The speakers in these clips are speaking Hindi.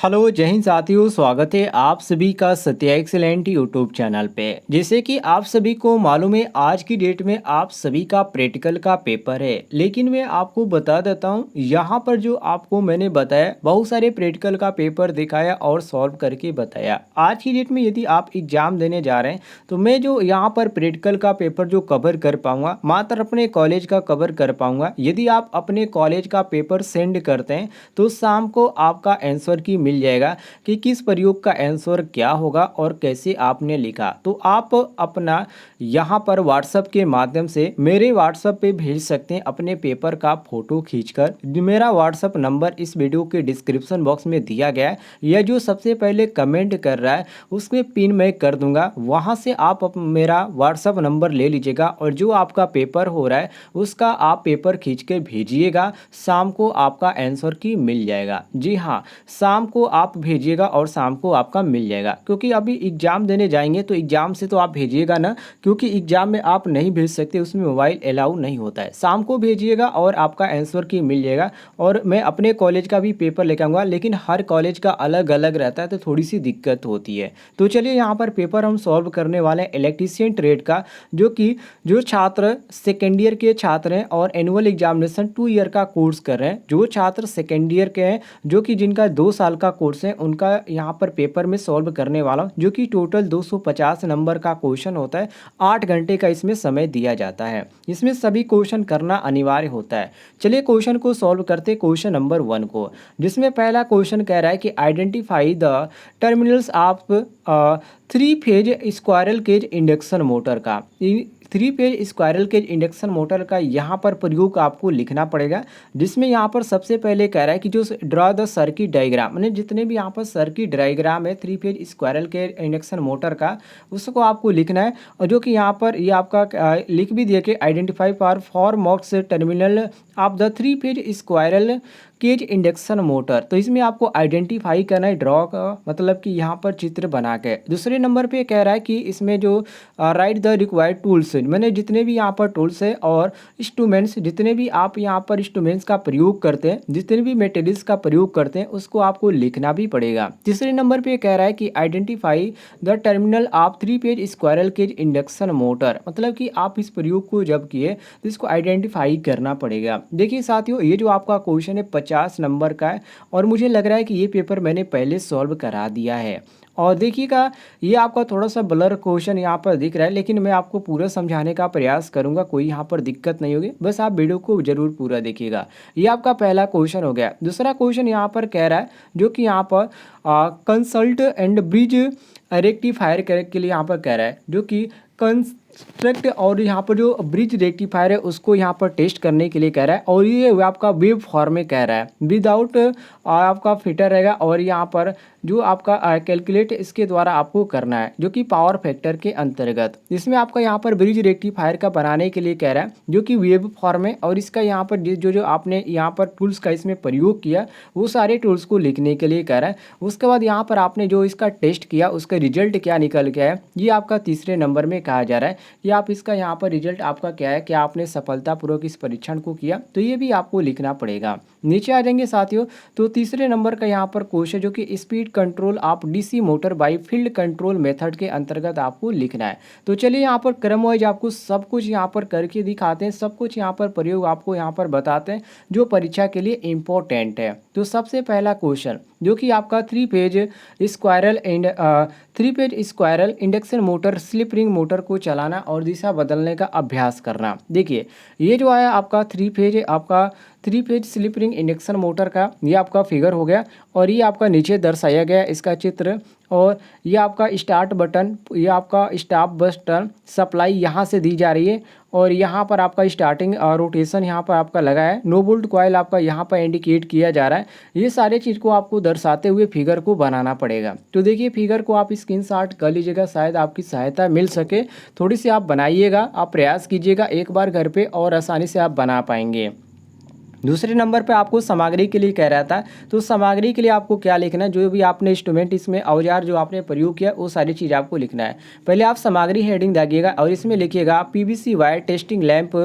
हेलो जय हिंद साथियों, स्वागत है आप सभी का सत्या एक्सीलेंट यूट्यूब चैनल पे। जैसे कि आप सभी को मालूम है आज की डेट में आप सभी का प्रैक्टिकल का पेपर है, लेकिन मैं आपको बता देता हूँ यहाँ पर जो आपको मैंने बताया बहुत सारे प्रैक्टिकल का पेपर दिखाया और सॉल्व करके बताया। आज की डेट में यदि आप एग्जाम देने जा रहे हैं तो मैं जो यहाँ पर प्रैक्टिकल का पेपर जो कवर कर पाऊंगा मात्र अपने कॉलेज का कवर कर पाऊंगा। यदि आप अपने कॉलेज का पेपर सेंड करते हैं तो शाम को आपका आंसर की मिल जाएगा कि किस प्रयोग का आंसर क्या होगा और कैसे आपने लिखा। तो आप अपना यहाँ पर व्हाट्सएप के माध्यम से मेरे व्हाट्सएप पे भेज सकते हैं अपने पेपर का फोटो खींचकर। मेरा व्हाट्सएप नंबर इस वीडियो के डिस्क्रिप्शन बॉक्स में दिया गया है, या जो सबसे पहले कमेंट कर रहा है उसमें पिन मैं कर दूंगा, वहाँ से आप मेरा व्हाट्सएप नंबर ले लीजिएगा और जो आपका पेपर हो रहा है उसका आप पेपर खींच के भेजिएगा। शाम को आपका आंसर की मिल जाएगा। जी हाँ, शाम को आप भेजिएगा और शाम को आपका मिल जाएगा, क्योंकि अभी एग्ज़ाम देने जाएंगे तो एग्ज़ाम से तो आप भेजिएगा ना, क्योंकि एग्ज़ाम में आप नहीं भेज सकते, उसमें मोबाइल अलाउ नहीं होता है। शाम को भेजिएगा और आपका आंसर की मिल जाएगा। और मैं अपने कॉलेज का भी पेपर लेकर आऊँगा, लेकिन हर कॉलेज का अलग अलग रहता है तो थोड़ी सी दिक्कत होती है। तो चलिए यहाँ पर पेपर हम सॉल्व करने वाले हैं इलेक्ट्रीशियन ट्रेड का, जो छात्र सेकेंड ईयर के छात्र हैं और एनुअल एग्जामिनेशन 2 ईयर का कोर्स कर रहे हैं, जो छात्र सेकेंड ईयर के हैं जो कि जिनका 2 साल का कोर्स है, उनका यहाँ पर पेपर में सॉल्व करने वाला हूँ, जो कि टोटल 250 नंबर का क्वेश्चन होता है। 8 घंटे का इसमें समय दिया जाता है। इसमें सभी क्वेश्चन करना अनिवार्य होता है। चलिए क्वेश्चन को सॉल्व करते, क्वेश्चन नंबर 1 को, जिसमें पहला क्वेश्चन कह रहा है कि identify the terminals of 3 phase squirrel cage induction motor का। 3 phase squirrel cage induction motor का यहाँ पर प्रयोग आपको लिखना पड़ेगा, जिसमें यहाँ पर सबसे पहले कह रहा है कि जो ड्रॉ द सर्किट डायग्राम, मैंने जितने भी यहाँ पर सर्किट डायग्राम है 3 phase squirrel cage induction motor का, उसको आपको लिखना है। और जो कि यहाँ पर ये आपका लिख भी दिया कि identify for mocks terminal of the 3 phase squirrel cage induction motor. तो इसमें आपको आइडेंटिफाई करना है, ड्रॉ का मतलब कि यहाँ पर चित्र बना के। दूसरे नंबर पे कह रहा है कि इसमें जो राइट द रिक्वायर्ड टूल्स, मैंने जितने भी यहाँ पर टूल्स है और इंस्ट्रूमेंट्स, जितने भी आप यहाँ पर इंस्ट्रूमेंट्स का प्रयोग करते हैं, जितने भी मटेरियल्स का प्रयोग करते हैं, उसको आपको लिखना भी पड़ेगा। तीसरे नंबर पे कह रहा है कि identify the terminal of 3 phase squirrel cage induction motor, मतलब कि आप इस प्रयोग को जब किए तो इसको आइडेंटिफाई करना पड़ेगा। देखिए साथियों, ये जो आपका क्वेश्चन है 50 नंबर का है और मुझे लग रहा है कि ये पेपर मैंने पहले सॉल्व करा दिया है। और देखिएगा, ये आपका थोड़ा सा ब्लर क्वेश्चन यहाँ पर दिख रहा है, लेकिन मैं आपको पूरा समझाने का प्रयास करूंगा, कोई यहाँ पर दिक्कत नहीं होगी, बस आप वीडियो को जरूर पूरा देखिएगा। ये आपका पहला क्वेश्चन हो गया। दूसरा क्वेश्चन यहाँ पर कह रहा है, जो कि यहाँ पर कंसल्ट एंड ब्रिज रेक्टिफायर के लिए यहाँ पर कह रहा है, जो कि कंस्ट्रक्ट और यहाँ पर जो ब्रिज रेक्टिफायर है उसको यहाँ पर टेस्ट करने के लिए कह रहा है। और ये आपका वेब फॉर्म में कह रहा है, विदाउट आपका फिटर रहेगा। और यहाँ पर जो आपका कैलकुलेट इसके द्वारा आपको करना है, जो कि पावर फैक्टर के अंतर्गत। इसमें आपका यहाँ पर ब्रिज रेक्टिफायर का बनाने के लिए कह रहा है, जो कि वेब फॉर्म है। और इसका यहाँ पर जो जो आपने यहाँ पर टूल्स का इसमें प्रयोग किया वो सारे टूल्स को लिखने के लिए कह रहा है। उसके बाद यहाँ पर आपने जो इसका टेस्ट किया उसका रिजल्ट क्या निकल गया है, ये आपका तीसरे नंबर में कहा जा रहा है कि आप इसका यहाँ पर रिजल्ट आपका क्या है, कि आपने सफलतापूर्वक इस परीक्षण को किया, तो ये भी आपको लिखना पड़ेगा। नीचे आ जाएंगे साथियों, तो तीसरे नंबर का यहाँ पर क्वेश्चन, जो कि speed control of DC motor by field control method के अंतर्गत आपको लिखना है। तो चलिए यहाँ पर क्रम वाइज आपको सब कुछ यहाँ पर करके दिखाते हैं, सब कुछ यहाँ पर प्रयोग आपको यहाँ पर बताते हैं जो परीक्षा के लिए इम्पोर्टेंट है। तो सबसे पहला क्वेश्चन, जो कि आपका 3 phase squirrel induction motor slip ring motor को चलाना और दिशा बदलने का अभ्यास करना। देखिए ये जो है आपका 3 phase slip ring induction motor का ये आपका फिगर हो गया, और ये आपका नीचे दर्शाया गया इसका चित्र। और ये आपका स्टार्ट बटन, ये आपका स्टॉप बटन सप्लाई यहाँ से दी जा रही है, और यहाँ पर आपका स्टार्टिंग रोटेशन यहाँ पर आपका लगा है। नो बोल्ट कॉइल आपका यहाँ पर इंडिकेट किया जा रहा है। ये सारे चीज़ को आपको दर्शाते हुए फिगर को बनाना पड़ेगा। तो देखिए फिगर को आप स्क्रीनशॉट कर लीजिएगा, शायद आपकी सहायता मिल सके। थोड़ी सी आप बनाइएगा, आप प्रयास कीजिएगा एक बार घर पे और आसानी से आप बना पाएंगे। दूसरे नंबर पे आपको सामग्री के लिए कह रहा था, तो सामग्री के लिए आपको क्या लिखना है, जो भी आपने इंस्ट्रूमेंट इसमें औजार जो आपने प्रयोग किया वो सारी चीज़ आपको लिखना है। पहले आप सामग्री हेडिंग दागिएगा और इसमें लिखिएगा PVC wire testing lamp,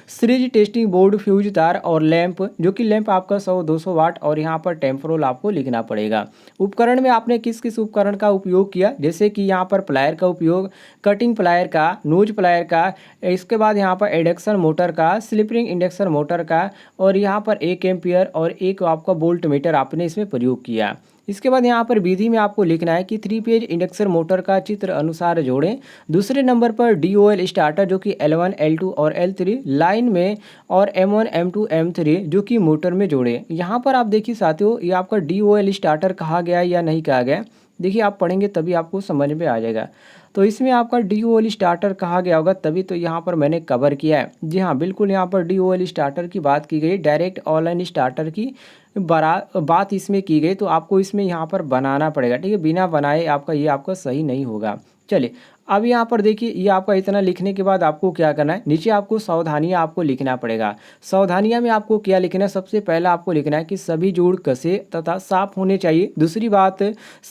series testing board, fuse तार और लैंप, जो कि लैंप आपका 100-200 वाट, और यहाँ पर टेम्पोरल आपको लिखना पड़ेगा। उपकरण में आपने किस किस उपकरण का उपयोग किया, जैसे कि यहाँ पर प्लायर का उपयोग, कटिंग प्लायर का, नोज प्लायर का, इसके बाद यहाँ पर इंडक्शन मोटर का, स्लिपरिंग इंडक्शन मोटर का, और यहाँ पर 1 एम्पियर और एक आपका वोल्ट मीटर आपने इसमें प्रयोग किया। इसके बाद यहाँ पर विधि में आपको लिखना है कि 3 फेज इंडक्शन मोटर का चित्र अनुसार जोड़ें। दूसरे नंबर पर DOL स्टार्टर जो कि L1 L2 और L3 लाइन में, और M1 M2 M3 जो कि मोटर में जोड़ें। यहाँ पर आप देखिए साथियों, ये आपका DOL स्टार्टर कहा गया है या नहीं कहा गया, देखिए आप पढ़ेंगे तभी आपको समझ में आ जाएगा। तो इसमें आपका DOL स्टार्टर कहा गया होगा, तभी तो यहाँ पर मैंने कवर किया है। जी हाँ, बिल्कुल यहाँ पर DOL स्टार्टर की बात की गई, डायरेक्ट ऑनलाइन स्टार्टर की बात इसमें की गई, तो आपको इसमें यहाँ पर बनाना पड़ेगा, ठीक है। बिना बनाए आपका ये आपका सही नहीं होगा। चलिए, अब यहाँ पर देखिए, ये आपका इतना लिखने के बाद आपको क्या करना है, नीचे आपको सावधानियाँ आपको लिखना पड़ेगा। सावधानियाँ में आपको क्या लिखना है, सबसे पहला आपको लिखना है कि सभी जोड़ कसे तथा साफ होने चाहिए। दूसरी बात,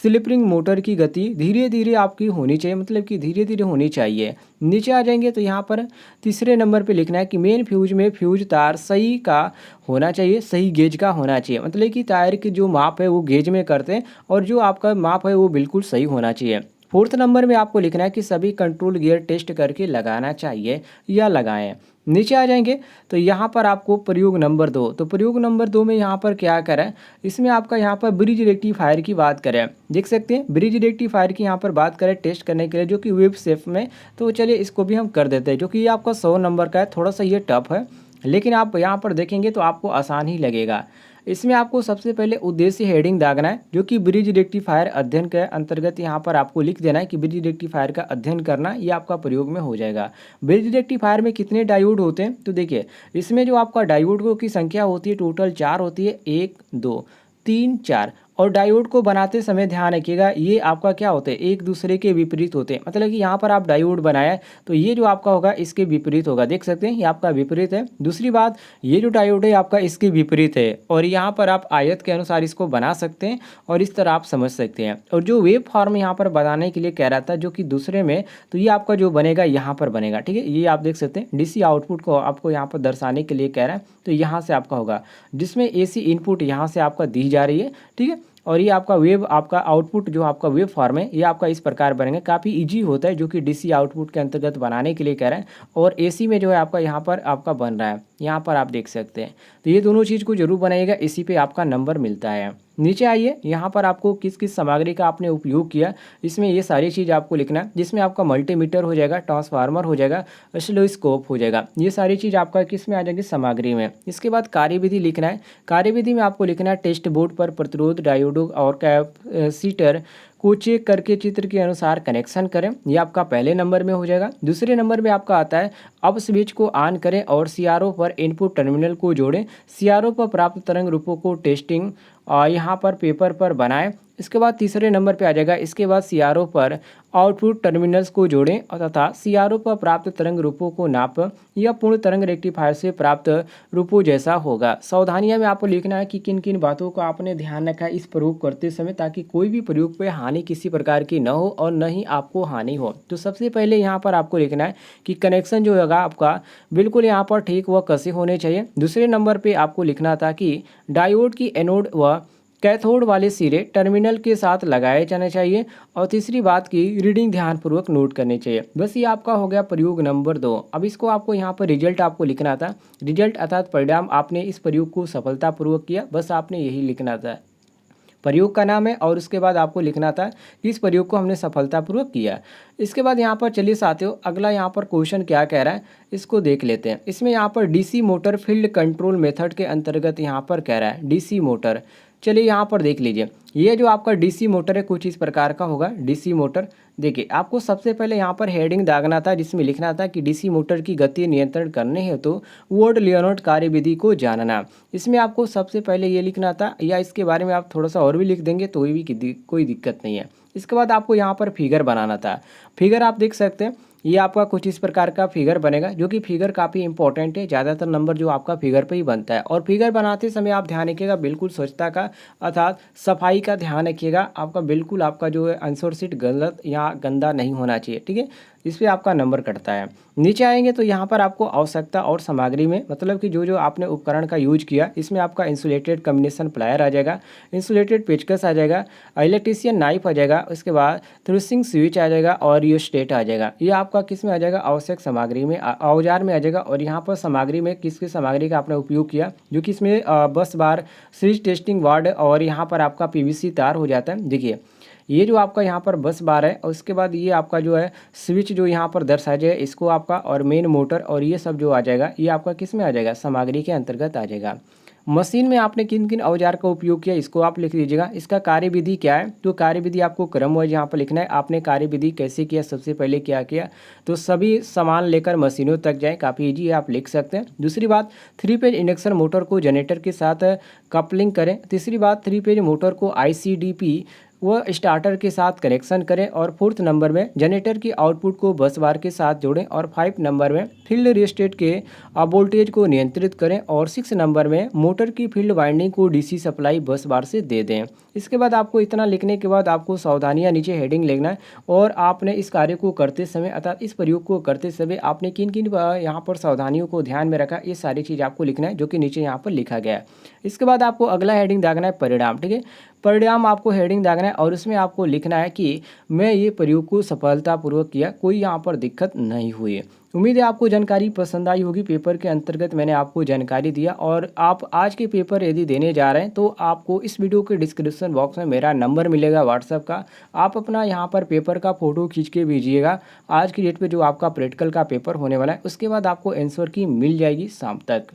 स्लिपरिंग मोटर की गति धीरे धीरे आपकी होनी चाहिए, मतलब कि धीरे धीरे होनी चाहिए। नीचे आ जाएंगे तो यहाँ पर तीसरे नंबर पे लिखना है कि मेन फ्यूज में फ्यूज तार सही का होना चाहिए, सही गेज का होना चाहिए, मतलब कि टायर की जो माप है वो गेज में करते हैं, और जो आपका माप है वो बिल्कुल सही होना चाहिए। फोर्थ नंबर में आपको लिखना है कि सभी कंट्रोल गियर टेस्ट करके लगाना चाहिए या लगाएं। नीचे आ जाएंगे तो यहाँ पर आपको प्रयोग नंबर 2, तो प्रयोग नंबर 2 में यहाँ पर क्या करें, इसमें आपका यहाँ पर ब्रिज रेक्टिफायर की बात करें, देख सकते हैं ब्रिज रेक्टिफायर की यहाँ पर बात करें टेस्ट करने के लिए, जो कि वेब शेप में। तो चलिए इसको भी हम कर देते हैं, जो कि ये आपका 100 नंबर का है, थोड़ा सा ये टफ है, लेकिन आप यहाँ पर देखेंगे तो आपको आसान ही लगेगा। इसमें आपको सबसे पहले उद्देश्य हेडिंग दागना है, जो कि ब्रिज रेक्टिफायर अध्ययन के अंतर्गत यहाँ पर आपको लिख देना है कि ब्रिज रेक्टिफायर का अध्ययन करना, ये आपका प्रयोग में हो जाएगा। ब्रिज रेक्टिफायर में कितने डायोड होते हैं, तो देखिए इसमें जो आपका डायोड की संख्या होती है टोटल 4 होती है, 1 2 3 4। और डायोड को बनाते समय ध्यान रखिएगा, ये आपका क्या होते हैं, एक दूसरे के विपरीत होते हैं, मतलब कि यहाँ पर आप डायोड बनाया तो ये जो आपका होगा इसके विपरीत होगा, देख सकते हैं ये आपका विपरीत है। दूसरी बात, ये जो डायोड है आपका इसके विपरीत है, और यहाँ पर आप आयत के अनुसार इसको बना सकते हैं और इस तरह आप समझ सकते हैं। और जो वेव फॉर्म यहाँ पर बनाने के लिए कह रहा था, जो कि दूसरे में, तो ये आपका जो बनेगा यहाँ पर बनेगा, ठीक है। ये आप देख सकते हैं DC आउटपुट को आपको यहाँ पर दर्शाने के लिए कह रहा है, तो यहाँ से आपका होगा, जिसमें AC इनपुट यहाँ से आपका दी जा रही है, ठीक है। और ये आपका वेव, आपका आउटपुट जो आपका वेव फॉर्म है, ये आपका इस प्रकार बनेगा, काफ़ी इजी होता है, जो कि DC आउटपुट के अंतर्गत बनाने के लिए कह रहे हैं। और AC में जो है आपका यहाँ पर आपका बन रहा है, यहाँ पर आप देख सकते हैं। तो ये दोनों चीज़ को जरूर बनाइएगा, इसी पे आपका नंबर मिलता है। नीचे आइए, यहाँ पर आपको किस किस सामग्री का आपने उपयोग किया, इसमें ये सारी चीज़ आपको लिखना है, जिसमें आपका मल्टीमीटर हो जाएगा, ट्रांसफार्मर हो जाएगा, ऑसिलोस्कोप हो जाएगा, ये सारी चीज़ आपका किस में आ जाएगी, सामग्री में। इसके बाद कार्यविधि लिखना है, कार्यविधि में आपको लिखना है टेस्ट बोर्ड पर प्रतिरोध डायोड और कैपेसिटर को चेक करके चित्र के अनुसार कनेक्शन करें, ये आपका पहले नंबर में हो जाएगा। दूसरे नंबर में आपका आता है अब स्विच को ऑन करें और CRO पर इनपुट टर्मिनल को जोड़ें, CRO पर प्राप्त तरंग रूपों को टेस्टिंग यहाँ पर पेपर पर बनाएं। इसके बाद तीसरे नंबर पे आ जाएगा, इसके बाद CRO पर आउटपुट टर्मिनल्स को जोड़ें तथा CRO पर प्राप्त तरंग रूपों को नाप, यह पूर्ण तरंग रेक्टिफायर से प्राप्त रूपों जैसा होगा। सावधानियां में आपको लिखना है कि किन किन बातों का आपने ध्यान रखा है इस प्रयोग करते समय, ताकि कोई भी प्रयोग पे हानि किसी प्रकार की न हो और न ही आपको हानि हो। तो सबसे पहले यहाँ पर आपको लिखना है कि कनेक्शन जो होगा आपका बिल्कुल यहाँ पर ठीक व कसे होने चाहिए। दूसरे नंबर पर आपको लिखना था कि डायोड की एनोड व कैथोड वाले सिरे टर्मिनल के साथ लगाए जाने चाहिए, और तीसरी बात की रीडिंग ध्यानपूर्वक नोट करनी चाहिए। बस ये आपका हो गया प्रयोग नंबर 2। अब इसको आपको यहाँ पर रिजल्ट आपको लिखना था, रिजल्ट अर्थात परिणाम, आपने इस प्रयोग को सफलतापूर्वक किया, बस आपने यही लिखना था। प्रयोग का नाम है और उसके बाद आपको लिखना था कि इस प्रयोग को हमने सफलतापूर्वक किया। इसके बाद यहाँ पर चलिए साथियों, अगला यहाँ पर क्वेश्चन क्या कह रहा है इसको देख लेते हैं। इसमें यहाँ पर DC motor field control method के अंतर्गत यहाँ पर कह रहा है DC मोटर। चलिए यहाँ पर देख लीजिए, ये जो आपका DC मोटर है कुछ इस प्रकार का होगा। DC मोटर देखिए, आपको सबसे पहले यहाँ पर हेडिंग दागना था, जिसमें लिखना था कि DC मोटर की गति नियंत्रण करने हेतु तो वोर्ड लियोनार्ड कार्यविधि को जानना। इसमें आपको सबसे पहले ये लिखना था, या इसके बारे में आप थोड़ा सा और भी लिख देंगे तो भी कोई दिक्कत नहीं है। इसके बाद आपको यहाँ पर फिगर बनाना था। फिगर आप देख सकते हैं, ये आपका कुछ इस प्रकार का फिगर बनेगा, जो कि फिगर काफ़ी इंपॉर्टेंट है। ज़्यादातर नंबर जो आपका फिगर पे ही बनता है, और फिगर बनाते समय आप ध्यान रखिएगा बिल्कुल स्वच्छता का अर्थात सफाई का ध्यान रखिएगा। आपका बिल्कुल आपका जो है आंसर शीट गलत या गंदा नहीं होना चाहिए, ठीक है। इस पे आपका नंबर कटता है। नीचे आएंगे तो यहाँ पर आपको आवश्यकता और सामग्री में मतलब कि जो जो आपने उपकरण का यूज किया, इसमें आपका इंसुलेटेड कम्बिनेशन प्लायर आ जाएगा, इंसुलेटेड पेचकस आ जाएगा, इलेक्ट्रीशियन नाइफ आ जाएगा, उसके बाद थ्रेसिंग स्विच आ जाएगा और रियोस्टेट आ जाएगा। ये आपका किस में आ जाएगा, आवश्यक सामग्री में औजार में आ जाएगा। और यहाँ पर सामग्री में किस किस सामग्री का आपने उपयोग किया, जो कि इसमें बस बार, सीरीज टेस्टिंग वार्ड और यहाँ पर आपका पीवीसी तार हो जाता है। देखिए ये जो आपका यहाँ पर बस बार है, और उसके बाद ये आपका जो है स्विच जो यहाँ पर दर्शाया जाएगा इसको आपका, और मेन मोटर और ये सब जो आ जाएगा ये आपका किस में आ जाएगा, सामग्री के अंतर्गत आ जाएगा। मशीन में आपने किन किन औजार का उपयोग किया इसको आप लिख लीजिएगा। इसका कार्यविधि क्या है, तो कार्यविधि आपको क्रम वाइज यहाँ पर लिखना है। आपने कार्यविधि कैसे किया, सबसे पहले क्या किया, तो सभी सामान लेकर मशीनों तक जाए, काफ़ी ईजी है, आप लिख सकते हैं। दूसरी बात, 3 फेज इंडक्शन मोटर को जनरेटर के साथ कपलिंग करें। तीसरी बात, 3 फेज मोटर को ICDP व स्टार्टर के साथ कनेक्शन करें। और 4th नंबर में जनरेटर की आउटपुट को बस बार के साथ जोड़ें। और 5 नंबर में फील्ड रियोस्टेट के वोल्टेज को नियंत्रित करें। और 6 नंबर में मोटर की फील्ड वाइंडिंग को DC सप्लाई बस बार से दे दें। इसके बाद आपको इतना लिखने के बाद आपको सावधानियां नीचे हेडिंग लिखना है। और आपने इस कार्य को करते समय अर्थात इस प्रयोग को करते समय आपने किन किन यहाँ पर सावधानियों को ध्यान में रखा, ये सारी चीज़ आपको लिखना है, जो कि नीचे यहाँ पर लिखा गया है। इसके बाद आपको अगला हेडिंग दागना है परिणाम, ठीक है। परिणाम आपको हेडिंग दागना है, और उसमें आपको लिखना है कि मैं ये प्रयोग को सफलतापूर्वक किया, कोई यहाँ पर दिक्कत नहीं हुई। उम्मीद है आपको जानकारी पसंद आई होगी। पेपर के अंतर्गत मैंने आपको जानकारी दिया, और आप आज के पेपर यदि देने जा रहे हैं तो आपको इस वीडियो के डिस्क्रिप्शन बॉक्स में मेरा नंबर मिलेगा व्हाट्सएप का। आप अपना यहाँ पर पेपर का फ़ोटो खींच के भेजिएगा। आज की डेट पे जो आपका प्रैक्टिकल का पेपर होने वाला है, उसके बाद आपको आंसर की मिल जाएगी शाम तक।